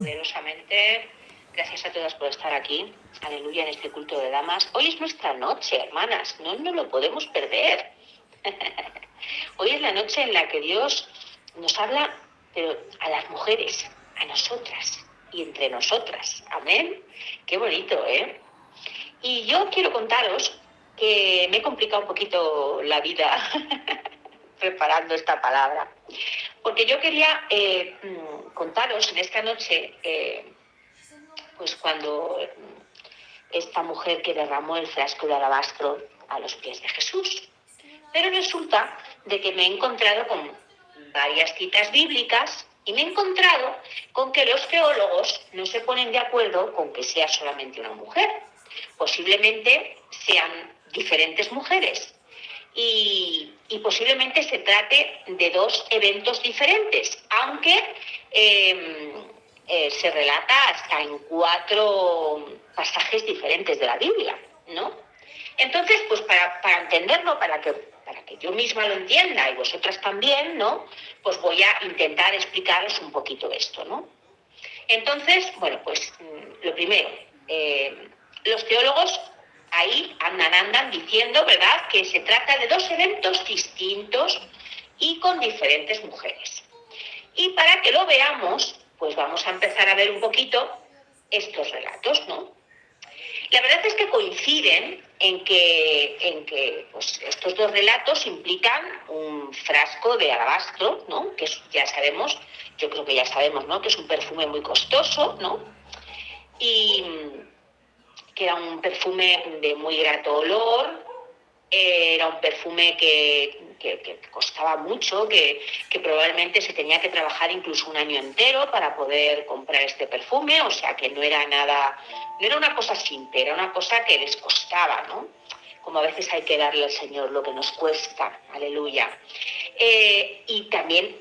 poderosamente. Gracias a todas por estar aquí. Aleluya, en este culto de damas. Hoy es nuestra noche, hermanas. No nos lo podemos perder. Hoy es la noche en la que Dios nos habla, pero a las mujeres, a nosotras y entre nosotras. Amén. Qué bonito, ¿eh? Y yo quiero contaros que me he complicado un poquito la vida preparando esta palabra. Porque yo quería contaros en esta noche, pues cuando esta mujer que derramó el frasco de alabastro a los pies de Jesús. Pero resulta de que me he encontrado con varias citas bíblicas y me he encontrado con que los teólogos no se ponen de acuerdo con que sea solamente una mujer. Posiblemente sean diferentes mujeres. Y posiblemente se trate de dos eventos diferentes, aunque se relata hasta en 4 pasajes diferentes de la Biblia, ¿no? Entonces, pues para entenderlo, para que yo misma lo entienda y vosotras también, ¿no? Pues voy a intentar explicaros un poquito esto, ¿no? Entonces, bueno, pues lo primero, los teólogos ahí andan diciendo, ¿verdad?, que se trata de 2 eventos distintos y con diferentes mujeres. Y para que lo veamos, pues vamos a empezar a ver un poquito estos relatos, ¿no? La verdad es que coinciden en que pues, estos 2 relatos implican un frasco de alabastro, ¿no? Que ya sabemos, yo creo que ya sabemos, ¿no?, que es un perfume muy costoso, ¿no? Y que era un perfume de muy grato olor, era un perfume que costaba mucho, que probablemente se tenía que trabajar incluso un año entero para poder comprar este perfume, o sea que no era una cosa simple, era una cosa que les costaba, ¿no? Como a veces hay que darle al Señor lo que nos cuesta, aleluya. Y también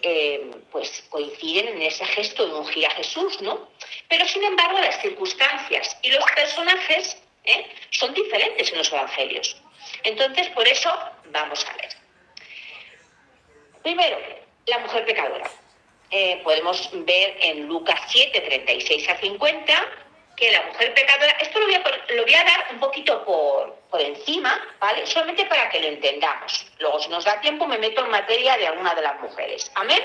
pues coinciden en ese gesto de ungir a Jesús, ¿no? Pero sin embargo las circunstancias y los personajes son diferentes en los evangelios. Entonces, por eso vamos a ver. Primero, la mujer pecadora. Podemos ver en Lucas 7, 36 a 50, que la mujer pecadora, esto lo voy a dar un poquito por encima, ¿vale? Solamente para que lo entendamos. Luego, si nos da tiempo, me meto en materia de alguna de las mujeres. ¿Amén?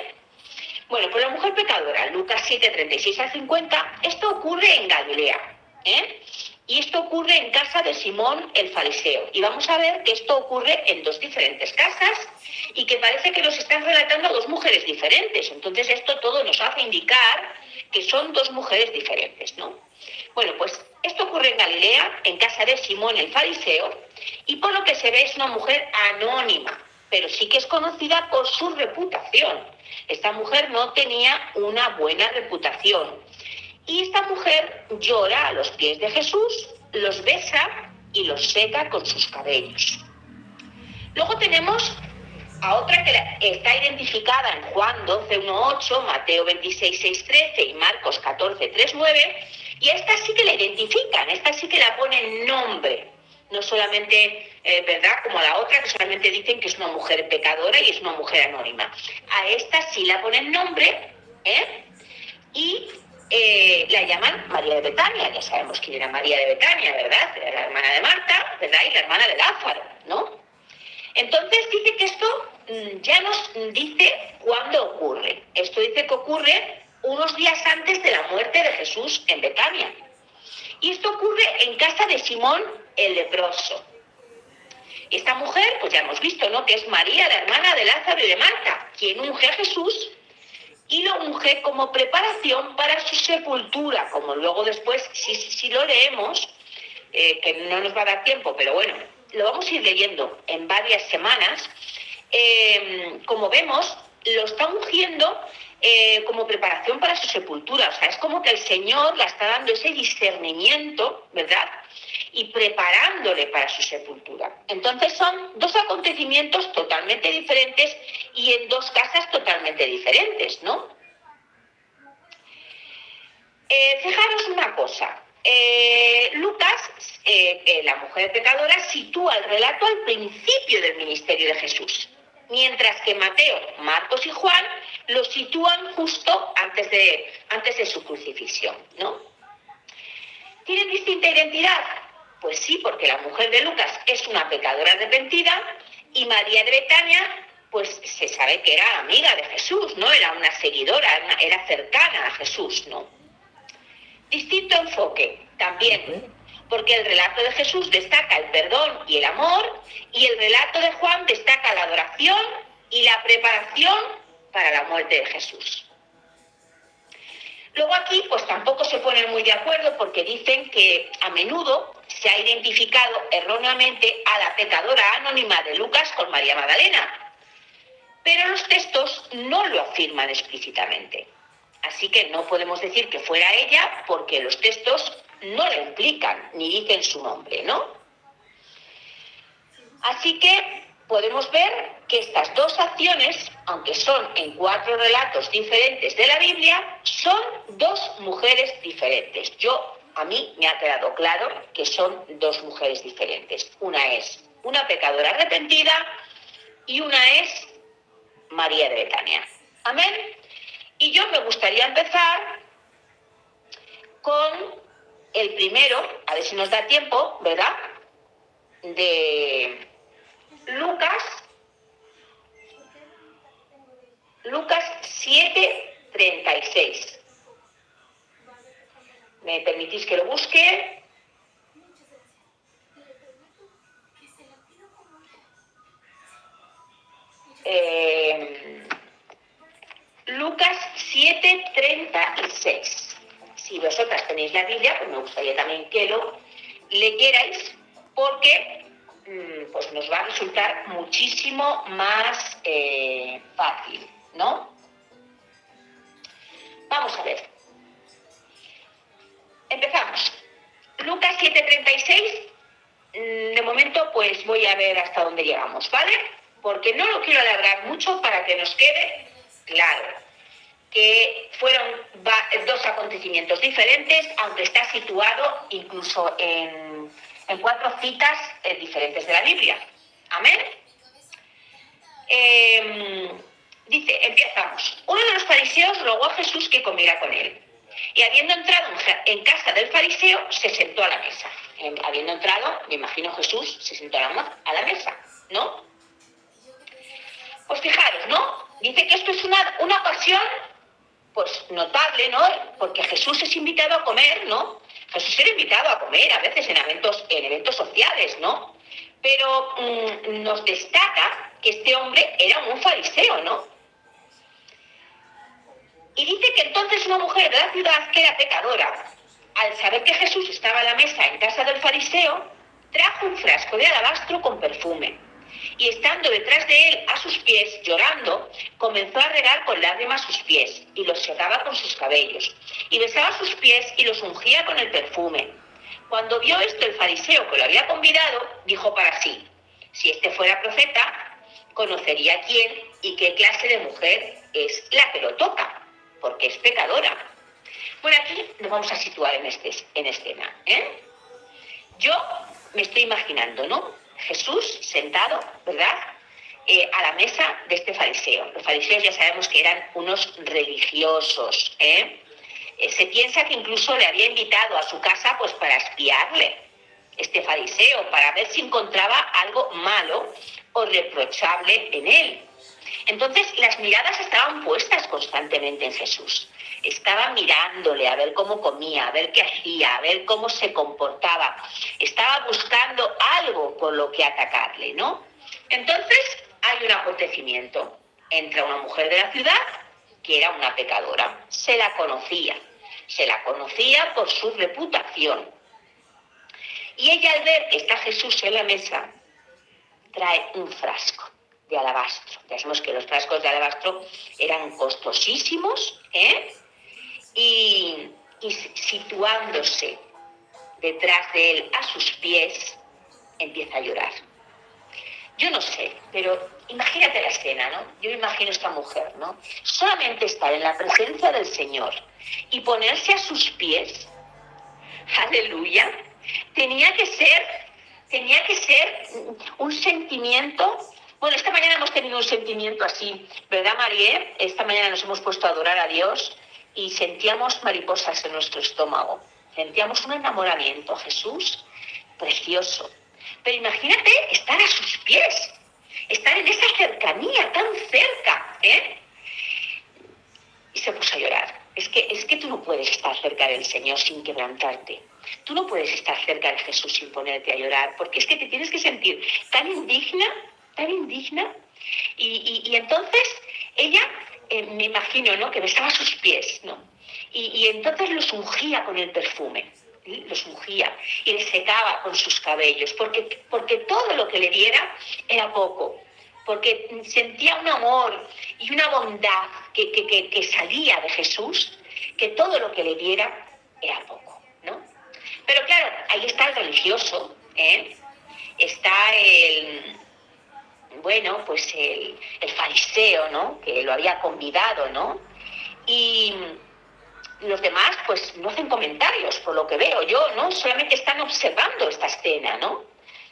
Bueno, pues la mujer pecadora, Lucas 7, 36 a 50, esto ocurre en Galilea, ¿eh? Y esto ocurre en casa de Simón el fariseo. Y vamos a ver que esto ocurre en 2 diferentes casas y que parece que nos están relatando a 2 mujeres diferentes. Entonces esto todo nos hace indicar que son 2 mujeres diferentes, ¿no? Bueno, pues esto ocurre en Galilea, en casa de Simón el fariseo, y por lo que se ve es una mujer anónima, pero sí que es conocida por su reputación. Esta mujer no tenía una buena reputación. Y esta mujer llora a los pies de Jesús, los besa y los seca con sus cabellos. Luego tenemos a otra que está identificada en Juan 12, 1, 8, Mateo 26, 6, 13 y Marcos 14, 3, 9. Y a esta sí que la identifican, esta sí que la ponen nombre. No solamente, ¿verdad?, como a la otra, que solamente dicen que es una mujer pecadora y es una mujer anónima. A esta sí la ponen nombre, y la llaman María de Betania. Ya sabemos quién era María de Betania, ¿verdad? Era la hermana de Marta, ¿verdad? Y la hermana de Lázaro, ¿no? Entonces dice que esto ya nos dice cuándo ocurre. Esto dice que ocurre unos días antes de la muerte de Jesús en Betania. Y esto ocurre en casa de Simón el leproso. Esta mujer, pues ya hemos visto, ¿no?, que es María, la hermana de Lázaro y de Marta, quien unge a Jesús y lo unge como preparación para su sepultura, como luego después, si lo leemos, que no nos va a dar tiempo, pero bueno, lo vamos a ir leyendo en varias semanas. Como vemos, lo está ungiendo como preparación para su sepultura. O sea, es como que el Señor le está dando ese discernimiento, ¿verdad?, y preparándole para su sepultura. Entonces son 2 acontecimientos totalmente diferentes y en 2 casas totalmente diferentes, ¿no? Fijaros una cosa. Lucas, la mujer pecadora, sitúa el relato al principio del ministerio de Jesús, mientras que Mateo, Marcos y Juan lo sitúan justo antes de su crucifixión, ¿no? ¿Tienen distinta identidad? Pues sí, porque la mujer de Lucas es una pecadora arrepentida y María de Betania, pues se sabe que era amiga de Jesús, ¿no? Era una seguidora, era cercana a Jesús, ¿no? Distinto enfoque, también, porque el relato de Jesús destaca el perdón y el amor, y el relato de Juan destaca la adoración y la preparación para la muerte de Jesús. Luego aquí, pues tampoco se ponen muy de acuerdo porque dicen que a menudo se ha identificado erróneamente a la pecadora anónima de Lucas con María Magdalena, pero los textos no lo afirman explícitamente. Así que no podemos decir que fuera ella porque los textos no la implican ni dicen su nombre, ¿no? Así que podemos ver que estas dos acciones, aunque son en 4 relatos diferentes de la Biblia, son 2 mujeres diferentes. A mí me ha quedado claro que son 2 mujeres diferentes. Una es una pecadora arrepentida y una es María de Betania. Amén. Y yo me gustaría empezar con el primero, a ver si nos da tiempo, ¿verdad? De Lucas 7:36. ¿Me permitís que lo busque? Lucas 7:36. Si vosotras tenéis la Biblia, pues me gustaría también que lo leyerais, porque pues nos va a resultar muchísimo más fácil, ¿no? Vamos a ver. Empezamos. Lucas 7:36. De momento, pues voy a ver hasta dónde llegamos, ¿vale? Porque no lo quiero alargar mucho para que nos quede claro que fueron 2 acontecimientos diferentes, aunque está situado incluso en 4 citas diferentes de la Biblia. Amén. Dice, empezamos. Uno de los fariseos rogó a Jesús que comiera con él. Y habiendo entrado en casa del fariseo, se sentó a la mesa. Habiendo entrado, me imagino Jesús se sentó a la mesa, ¿no? Pues fijaros, ¿no? Dice que esto es una ocasión, pues notable, ¿no? Porque Jesús es invitado a comer, ¿no? Jesús era invitado a comer a veces en eventos sociales, ¿no? Pero nos destaca que este hombre era un fariseo, ¿no? Y dice que entonces una mujer de la ciudad, que era pecadora, al saber que Jesús estaba a la mesa en casa del fariseo, trajo un frasco de alabastro con perfume. Y estando detrás de él a sus pies, llorando, comenzó a regar con lágrimas sus pies, y los secaba con sus cabellos, y besaba sus pies y los ungía con el perfume. Cuando vio esto el fariseo que lo había convidado, dijo para sí, si este fuera profeta, conocería quién y qué clase de mujer es la que lo toca, porque es pecadora. Bueno, aquí nos vamos a situar en escena, ¿eh? Yo me estoy imaginando, ¿no? Jesús sentado, ¿verdad? A la mesa de este fariseo. Los fariseos ya sabemos que eran unos religiosos, ¿eh? Se piensa que incluso le había invitado a su casa pues para espiarle, este fariseo, para ver si encontraba algo malo o reprochable en él. Entonces las miradas estaban puestas constantemente en Jesús. Estaban mirándole a ver cómo comía, a ver qué hacía, a ver cómo se comportaba. Estaba buscando algo por lo que atacarle, ¿no? Entonces hay un acontecimiento. Entra una mujer de la ciudad que era una pecadora. Se la conocía por su reputación. Y ella, al ver que está Jesús en la mesa, trae un frasco de alabastro. Ya sabemos que los frascos de alabastro eran costosísimos, ¿eh? Y situándose detrás de él, a sus pies, empieza a llorar. Yo no sé, pero imagínate la escena, ¿no? Yo imagino a esta mujer, ¿no? Solamente estar en la presencia del Señor y ponerse a sus pies, aleluya, tenía que ser un sentimiento Bueno, esta mañana hemos tenido un sentimiento así, ¿verdad, Marie? Esta mañana nos hemos puesto a adorar a Dios y sentíamos mariposas en nuestro estómago. Sentíamos un enamoramiento a Jesús precioso. Pero imagínate estar a sus pies, estar en esa cercanía, tan cerca, ¿eh? Y se puso a llorar. Es que tú no puedes estar cerca del Señor sin quebrantarte. Tú no puedes estar cerca de Jesús sin ponerte a llorar, porque es que te tienes que sentir tan indigna. Y entonces ella, me imagino, ¿no?, que besaba sus pies, ¿no? Y entonces los ungía con el perfume, ¿sí? Los ungía y les secaba con sus cabellos, porque todo lo que le diera era poco, porque sentía un amor y una bondad que salía de Jesús, que todo lo que le diera era poco, ¿no? Pero claro, ahí está el religioso, ¿eh? Está el fariseo, ¿no?, que lo había convidado, ¿no? Y los demás, pues, no hacen comentarios, por lo que veo yo, ¿no? Solamente están observando esta escena, ¿no?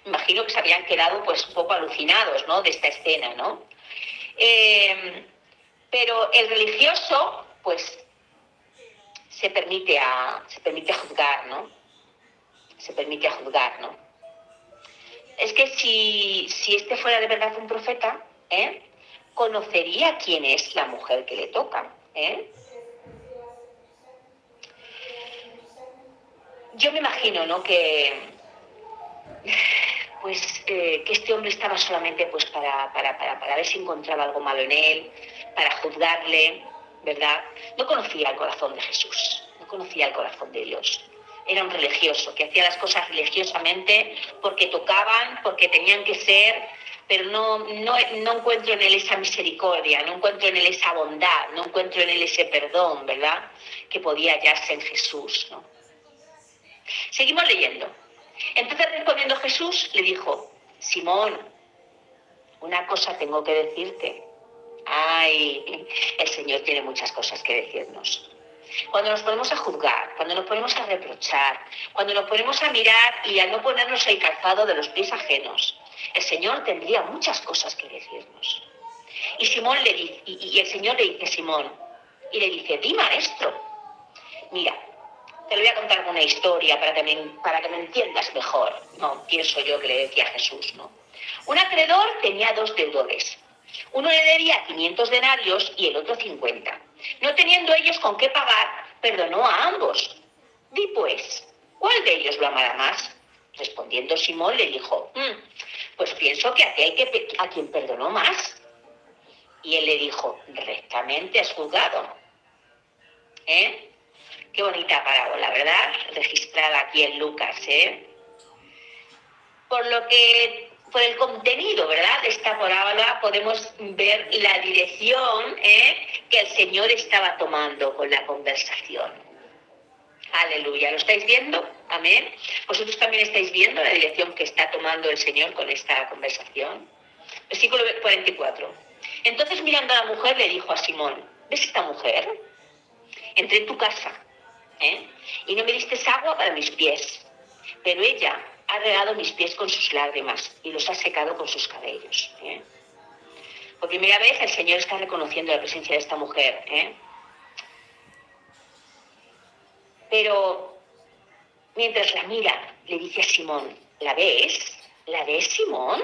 Imagino que se habían quedado, pues, un poco alucinados, ¿no?, de esta escena, ¿no? Pero el religioso, pues, se permite a juzgar, ¿no? Se permite a juzgar, ¿no? Es que si este fuera de verdad un profeta, conocería quién es la mujer que le toca, ¿eh? Yo me imagino, ¿no?, que este hombre estaba solamente, pues, para ver si encontraba algo malo en él, para juzgarle, ¿verdad? No conocía el corazón de Jesús, no conocía el corazón de Dios. Era un religioso que hacía las cosas religiosamente porque tocaban, porque tenían que ser, pero no encuentro en él esa misericordia, no encuentro en él esa bondad, no encuentro en él ese perdón, ¿verdad?, que podía hallarse en Jesús, ¿no? Seguimos leyendo. Entonces, respondiendo Jesús, le dijo: Simón, una cosa tengo que decirte. Ay, el Señor tiene muchas cosas que decirnos. Cuando nos ponemos a juzgar, cuando nos ponemos a reprochar, cuando nos ponemos a mirar y a no ponernos el calzado de los pies ajenos, el Señor tendría muchas cosas que decirnos. Y Simón le dice, y el Señor le dice: Simón, y le dice: di, maestro. Mira, te lo voy a contar una historia para que me entiendas mejor, ¿no? Pienso yo que le decía Jesús, ¿no? Un acreedor tenía 2 deudores. Uno le debía 500 denarios y el otro 50. No teniendo ellos con qué pagar, perdonó a ambos. Di pues, ¿cuál de ellos lo amará más? Respondiendo Simón le dijo: pues pienso que aquel a quien perdonó más. Y él le dijo: rectamente has juzgado. Qué bonita parábola, ¿verdad? Registrada aquí en Lucas, Por el contenido, ¿verdad?, de esta parábola podemos ver la dirección, que el Señor estaba tomando con la conversación. Aleluya, ¿lo estáis viendo? Amén. ¿Vosotros también estáis viendo la dirección que está tomando el Señor con esta conversación? Versículo 44. Entonces, mirando a la mujer, le dijo a Simón: ¿ves esta mujer? Entré en tu casa, y no me diste agua para mis pies, pero ella ha regado mis pies con sus lágrimas y los ha secado con sus cabellos. Por primera vez el Señor está reconociendo la presencia de esta mujer, Pero mientras la mira, le dice a Simón: ¿la ves? ¿La ves, Simón?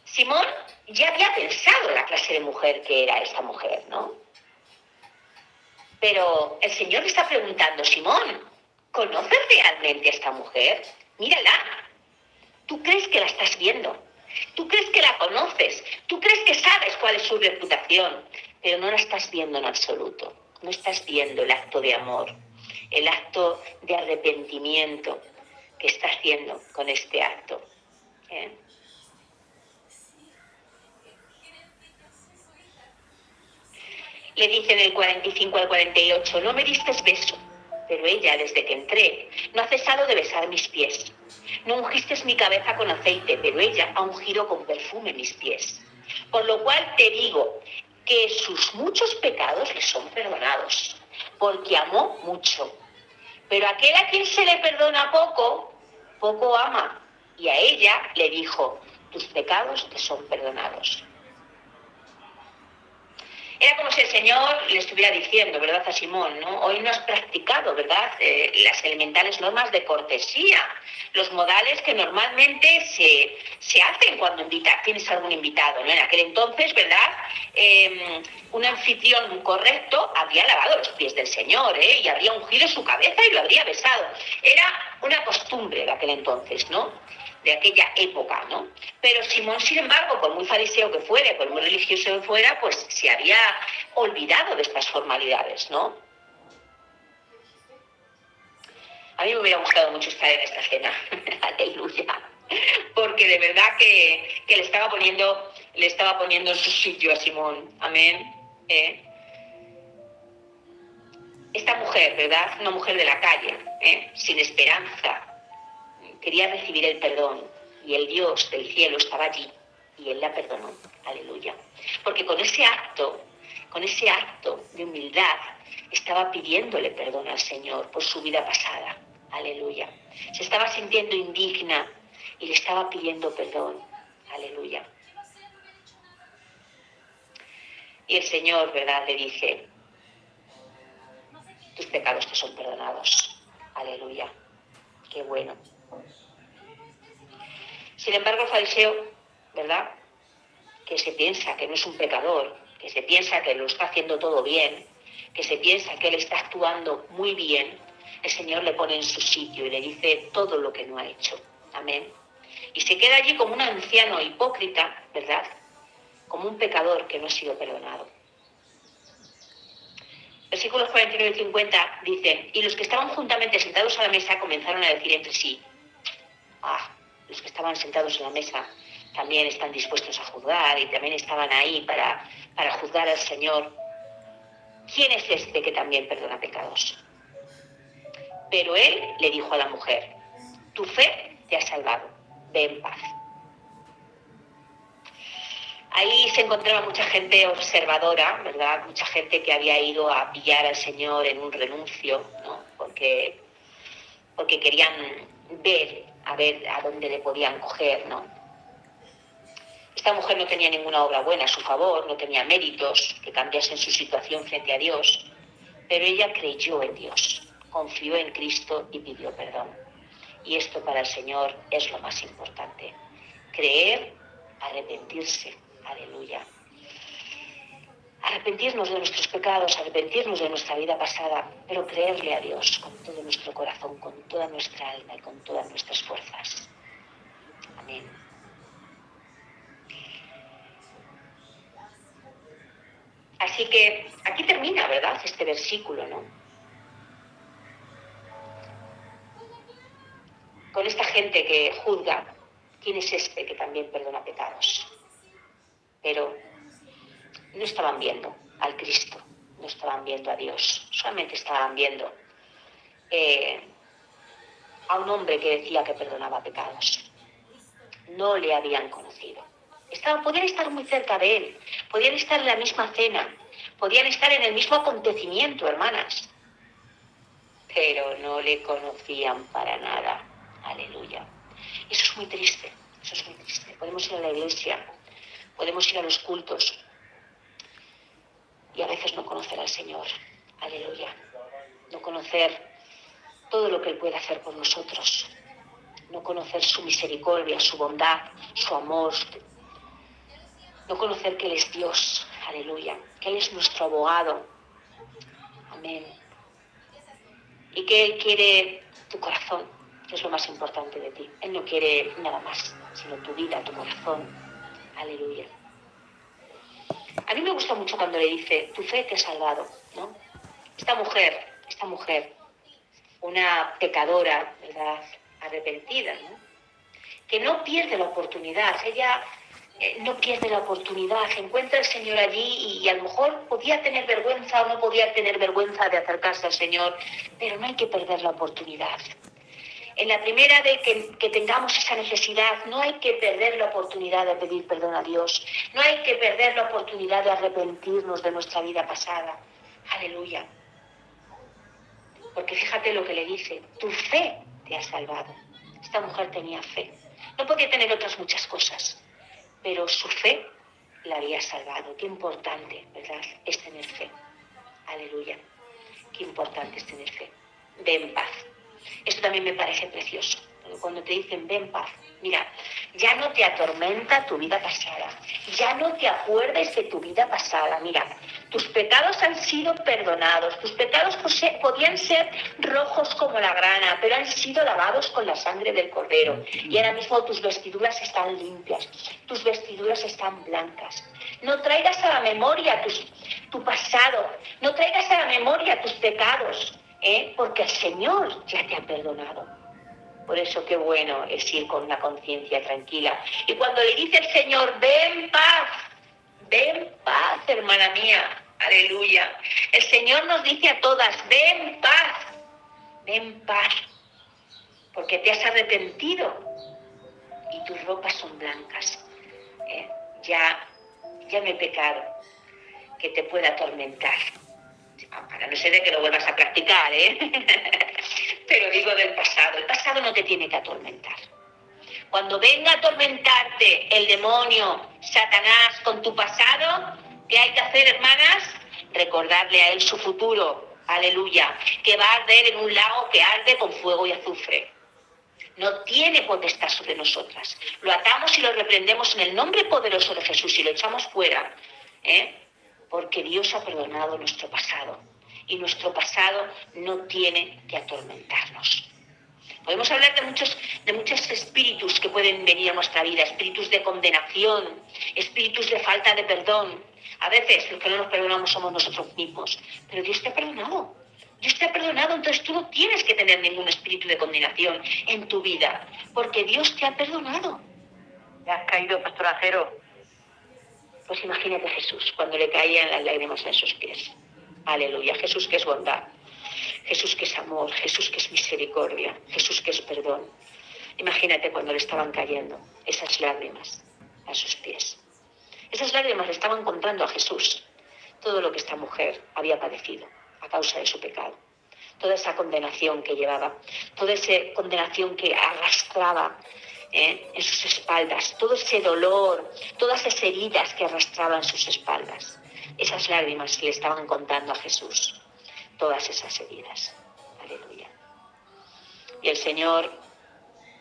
Simón ya había pensado la clase de mujer que era esta mujer, ¿no? Pero el Señor le está preguntando: Simón, ¿conoces realmente a esta mujer? Mírala. Tú crees que la estás viendo. Tú crees que la conoces. Tú crees que sabes cuál es su reputación. Pero no la estás viendo en absoluto. No estás viendo el acto de amor, el acto de arrepentimiento que está haciendo con este acto. Le dice en el 45 al 48: no me diste beso, pero ella, desde que entré, no ha cesado de besar mis pies. No ungiste mi cabeza con aceite, pero ella ha ungido con perfume mis pies. Por lo cual te digo que sus muchos pecados le son perdonados, porque amó mucho. Pero aquel a quien se le perdona poco, poco ama. y a ella le dijo: tus pecados te son perdonados. Era como si el Señor le estuviera diciendo, ¿verdad?, a Simón, ¿no? Hoy no has practicado, ¿verdad?, las elementales normas de cortesía, los modales que normalmente se hacen cuando tienes algún invitado, ¿no? En aquel entonces, ¿verdad?, un anfitrión correcto habría lavado los pies del Señor, y habría ungido su cabeza y lo habría besado. Era una costumbre de aquel entonces, ¿no?, de aquella época, ¿no? Pero Simón, sin embargo, por muy fariseo que fuera, por muy religioso que fuera, pues se había olvidado de estas formalidades, ¿no? A mí me hubiera gustado mucho estar en esta cena, aleluya, porque de verdad que le estaba poniendo en su sitio a Simón, amén. Esta mujer, ¿verdad?, una mujer de la calle, sin esperanza, quería recibir el perdón, y el Dios del cielo estaba allí y él la perdonó, aleluya, porque con ese acto de humildad estaba pidiéndole perdón al Señor por su vida pasada, aleluya. Se estaba sintiendo indigna y le estaba pidiendo perdón, aleluya. Y el Señor, ¿verdad?, le dice: tus pecados te son perdonados, aleluya. Qué bueno. Sin embargo, el fariseo, ¿verdad?, que se piensa que no es un pecador, que se piensa que lo está haciendo todo bien, que se piensa que él está actuando muy bien, el Señor le pone en su sitio y le dice todo lo que no ha hecho. Amén. Y se queda allí como un anciano hipócrita, ¿verdad?, como un pecador que no ha sido perdonado. Versículos 49 y 50 dicen: y los que estaban juntamente sentados a la mesa comenzaron a decir entre sí: los que estaban sentados en la mesa también están dispuestos a juzgar y también estaban ahí para juzgar al Señor. ¿Quién es este que también perdona pecados? Pero él le dijo a la mujer: tu fe te ha salvado, ve en paz. Ahí se encontraba mucha gente observadora, ¿verdad? Mucha gente que había ido a pillar al Señor en un renuncio, ¿no? Porque querían ver a dónde le podían coger, ¿no? Esta mujer no tenía ninguna obra buena a su favor, no tenía méritos que cambiasen su situación frente a Dios, pero ella creyó en Dios, confió en Cristo y pidió perdón. Y esto para el Señor es lo más importante: creer, arrepentirse, aleluya. Arrepentirnos de nuestros pecados, arrepentirnos de nuestra vida pasada, pero creerle a Dios con todo nuestro corazón, con toda nuestra alma y con todas nuestras fuerzas. Amén. Así que aquí termina, ¿verdad?, este versículo, ¿no? Con esta gente que juzga: ¿quién es este que también perdona pecados? Pero no estaban viendo al Cristo, no estaban viendo a Dios, solamente estaban viendo a un hombre que decía que perdonaba pecados. No le habían conocido. Podían estar muy cerca de él, podían estar en la misma cena, podían estar en el mismo acontecimiento, hermanas, pero no le conocían para nada. Aleluya. Eso es muy triste, eso es muy triste. Podemos ir a la iglesia, podemos ir a los cultos y a veces no conocer al Señor. Aleluya. No conocer todo lo que Él puede hacer por nosotros. No conocer su misericordia, su bondad, su amor. No conocer que Él es Dios. Aleluya. Que Él es nuestro abogado. Amén. Y que Él quiere tu corazón, que es lo más importante de ti. Él no quiere nada más, sino tu vida, tu corazón. Aleluya. A mí me gusta mucho cuando le dice: tu fe te ha salvado, ¿no? Esta mujer, una pecadora, ¿verdad?, arrepentida, ¿no?, que no pierde la oportunidad. Ella no pierde la oportunidad. Se encuentra el Señor allí y a lo mejor podía tener vergüenza o no podía tener vergüenza de acercarse al Señor, pero no hay que perder la oportunidad. En la primera de que tengamos esa necesidad, no hay que perder la oportunidad de pedir perdón a Dios. No hay que perder la oportunidad de arrepentirnos de nuestra vida pasada. Aleluya. Porque fíjate lo que le dice: tu fe te ha salvado. Esta mujer tenía fe. no podía tener otras muchas cosas, pero su fe la había salvado. Qué importante, ¿verdad?, es tener fe. Aleluya. Qué importante es tener fe. Ve en paz. Esto también me parece precioso. Cuando te dicen ve en paz, mira, ya no te atormenta tu vida pasada, ya no te acuerdes de tu vida pasada. Mira, tus pecados han sido perdonados, tus pecados podían ser rojos como la grana, pero han sido lavados con la sangre del Cordero. Y ahora mismo tus vestiduras están limpias, tus vestiduras están blancas. No traigas a la memoria tu pasado, no traigas a la memoria tus pecados, porque el Señor ya te ha perdonado. Por eso qué bueno es ir con una conciencia tranquila. Y cuando le dice el Señor, ven paz, hermana mía, aleluya. El Señor nos dice a todas, ven paz, porque te has arrepentido y tus ropas son blancas. Ya no hay pecado que te pueda atormentar. Para no ser de que lo vuelvas a practicar, pero digo del pasado. El pasado no te tiene que atormentar. Cuando venga a atormentarte el demonio, Satanás, con tu pasado, ¿qué hay que hacer, hermanas? Recordarle a él su futuro, aleluya, que va a arder en un lago que arde con fuego y azufre. No tiene potestad sobre nosotras. Lo atamos y lo reprendemos en el nombre poderoso de Jesús y lo echamos fuera, porque Dios ha perdonado nuestro pasado y nuestro pasado no tiene que atormentarnos. Podemos hablar de muchos espíritus que pueden venir a nuestra vida, espíritus de condenación, espíritus de falta de perdón. A veces los que no nos perdonamos somos nosotros mismos, pero Dios te ha perdonado. Dios te ha perdonado, entonces tú no tienes que tener ningún espíritu de condenación en tu vida, porque Dios te ha perdonado. ¿Te has caído, pastor Acero? Pues imagínate Jesús, cuando le caían las lágrimas en sus pies. Aleluya, Jesús que es bondad, Jesús que es amor, Jesús que es misericordia, Jesús que es perdón. Imagínate cuando le estaban cayendo esas lágrimas a sus pies. Esas lágrimas le estaban contando a Jesús todo lo que esta mujer había padecido a causa de su pecado. Toda esa condenación que llevaba, toda esa condenación que arrastraba en sus espaldas, todo ese dolor, todas esas heridas que arrastraba en sus espaldas. Esas lágrimas le estaban contando a Jesús todas esas heridas. Aleluya. Y el Señor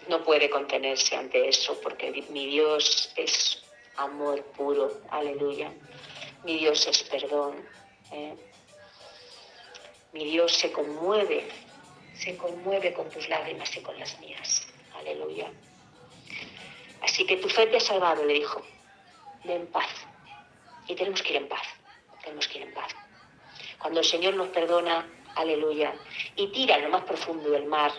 no puede contenerse ante eso, porque mi Dios es amor puro. Aleluya. Mi Dios es perdón. Mi Dios se conmueve con tus lágrimas y con las mías. Aleluya. Así que tu fe te ha salvado, le dijo. Ve en paz. Y tenemos que ir en paz. Cuando el Señor nos perdona, aleluya, y tira en lo más profundo del mar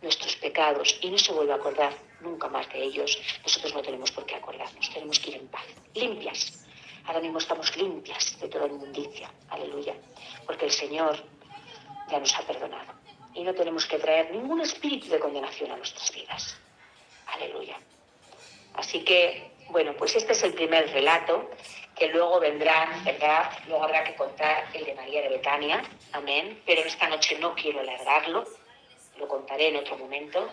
nuestros pecados y no se vuelve a acordar nunca más de ellos, nosotros no tenemos por qué acordarnos, tenemos que ir en paz, limpias. Ahora mismo estamos limpias de toda inmundicia, aleluya, porque el Señor ya nos ha perdonado y no tenemos que traer ningún espíritu de condenación a nuestras vidas. Aleluya. Así que, bueno, pues este es el primer relato, que luego vendrán, ¿verdad? Luego habrá que contar el de María de Betania, amén. Pero esta noche no quiero alargarlo, lo contaré en otro momento.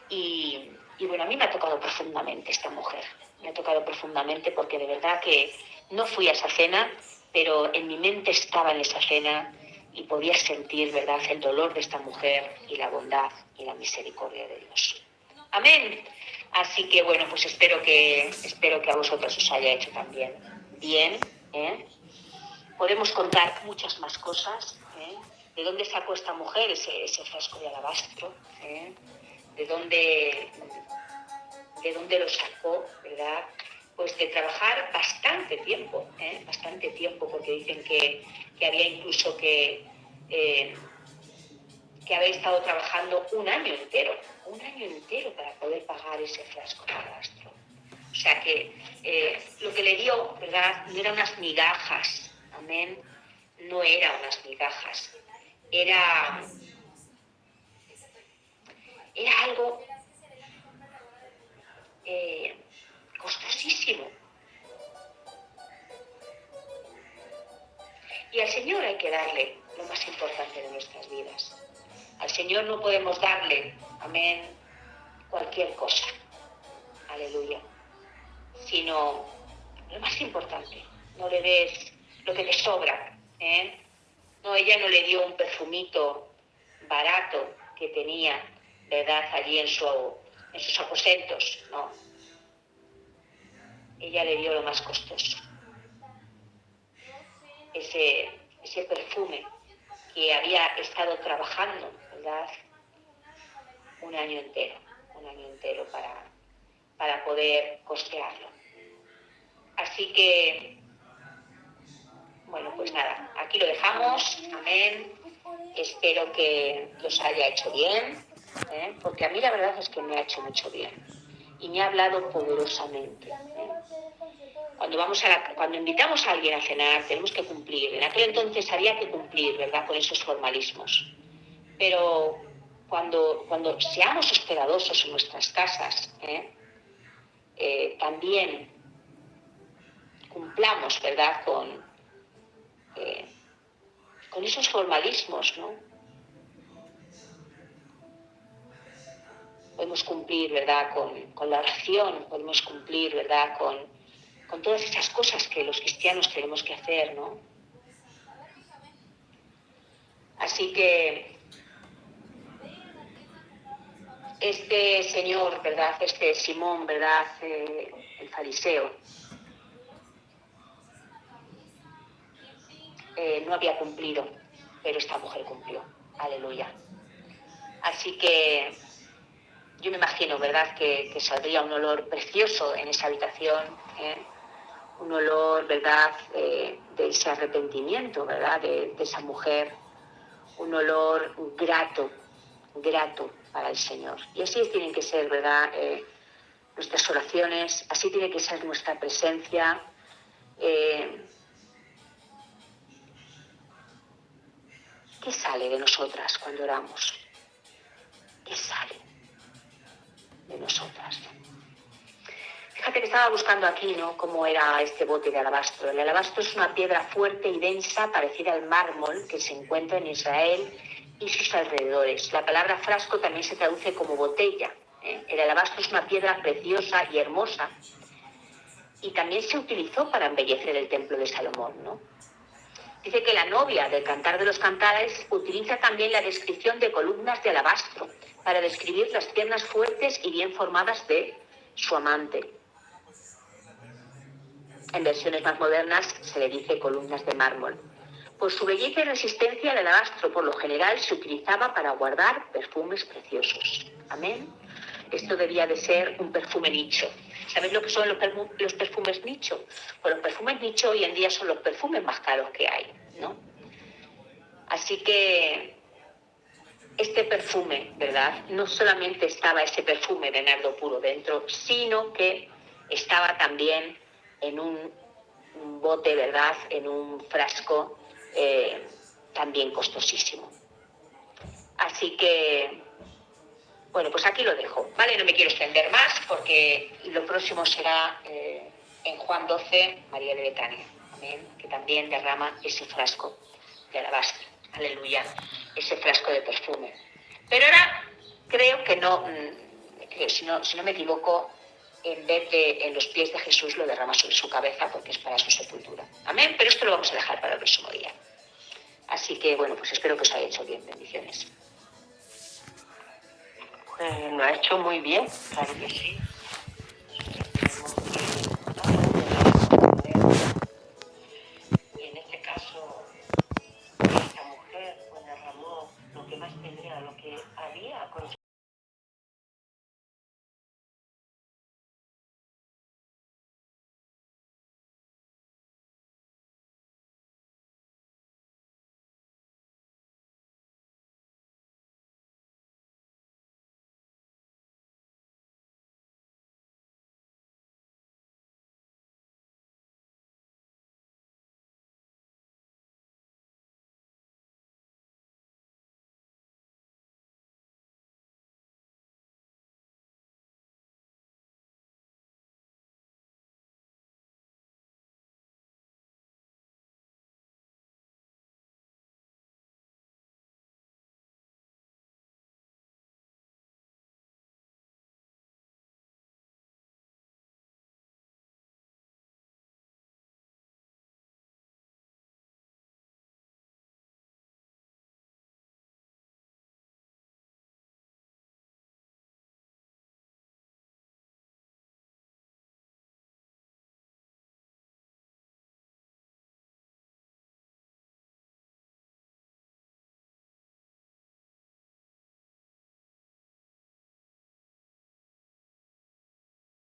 Y bueno, a mí me ha tocado profundamente esta mujer, me ha tocado profundamente porque de verdad que no fui a esa cena, pero en mi mente estaba en esa cena y podía sentir, ¿verdad?, el dolor de esta mujer y la bondad y la misericordia de Dios. Amén. Así que bueno, pues espero que a vosotros os haya hecho también bien. Podemos contar muchas más cosas. ¿De dónde sacó esta mujer ese frasco de alabastro? ¿De dónde lo sacó, verdad? Pues de trabajar bastante tiempo, porque dicen que había incluso que habéis estado trabajando un año entero para poder pagar ese frasco de alabastro. O sea que lo que le dio, ¿verdad?, no eran unas migajas, amén, no eran unas migajas, era algo costosísimo. Y al Señor hay que darle lo más importante de nuestras vidas. Al Señor no podemos darle, amén, cualquier cosa. aleluya, sino lo más importante, no le des lo que te sobra, ¿eh? No, ella no le dio un perfumito barato que tenía, ¿verdad?, allí en sus aposentos, no. Ella le dio lo más costoso, ese perfume que había estado trabajando, ¿verdad?, un año entero para poder costearlo. Así que, bueno, pues nada, aquí lo dejamos, amén. Espero que os haya hecho bien, porque a mí la verdad es que me ha hecho mucho bien y me ha hablado poderosamente. Cuando invitamos a alguien a cenar, tenemos que cumplir. En aquel entonces había que cumplir, ¿verdad?, con esos formalismos. Pero cuando seamos hospedadosos en nuestras casas, también cumplamos, ¿verdad?, con esos formalismos, ¿no? Podemos cumplir, ¿verdad?, con la oración, podemos cumplir, ¿verdad?, con todas esas cosas que los cristianos tenemos que hacer, ¿no? Así que este señor, ¿verdad?, este Simón, ¿verdad?, el fariseo, no había cumplido, pero esta mujer cumplió. Aleluya. Así que yo me imagino, ¿verdad?, que saldría un olor precioso en esa habitación, un olor, ¿verdad?, de ese arrepentimiento, ¿verdad?, de esa mujer, un olor grato para el Señor. Y así tienen que ser, ¿verdad?, nuestras oraciones, así tiene que ser nuestra presencia. ¿Qué sale de nosotras cuando oramos? ¿Qué sale de nosotras? Fíjate que estaba buscando aquí, ¿no?, cómo era este bote de alabastro. El alabastro es una piedra fuerte y densa parecida al mármol que se encuentra en Israel y sus alrededores. La palabra frasco también se traduce como botella. El alabastro es una piedra preciosa y hermosa y también se utilizó para embellecer el templo de Salomón, ¿no? Dice que la novia del Cantar de los Cantares utiliza también la descripción de columnas de alabastro para describir las piernas fuertes y bien formadas de su amante. En versiones más modernas se le dice columnas de mármol. Por su belleza y resistencia, el alabastro por lo general se utilizaba para guardar perfumes preciosos. Amén. Esto debía de ser un perfume nicho. ¿Sabéis lo que son los perfumes nicho? Pues los perfumes nicho hoy en día son los perfumes más caros que hay, ¿no? Así que este perfume, ¿verdad?, no solamente estaba ese perfume de nardo puro dentro, sino que estaba también en un bote, ¿verdad?, en un frasco también costosísimo. Así que, bueno, pues aquí lo dejo, ¿vale? No me quiero extender más porque lo próximo será en Juan 12, María de Betania, amén, que también derrama ese frasco de alabastro, aleluya, ese frasco de perfume. Pero ahora creo que no, si no me equivoco, en vez de en los pies de Jesús lo derrama sobre su cabeza porque es para su sepultura. Amén, pero esto lo vamos a dejar para el próximo día. Así que, bueno, pues espero que os haya hecho bien. Bendiciones. Pues lo ha hecho muy bien, claro que sí.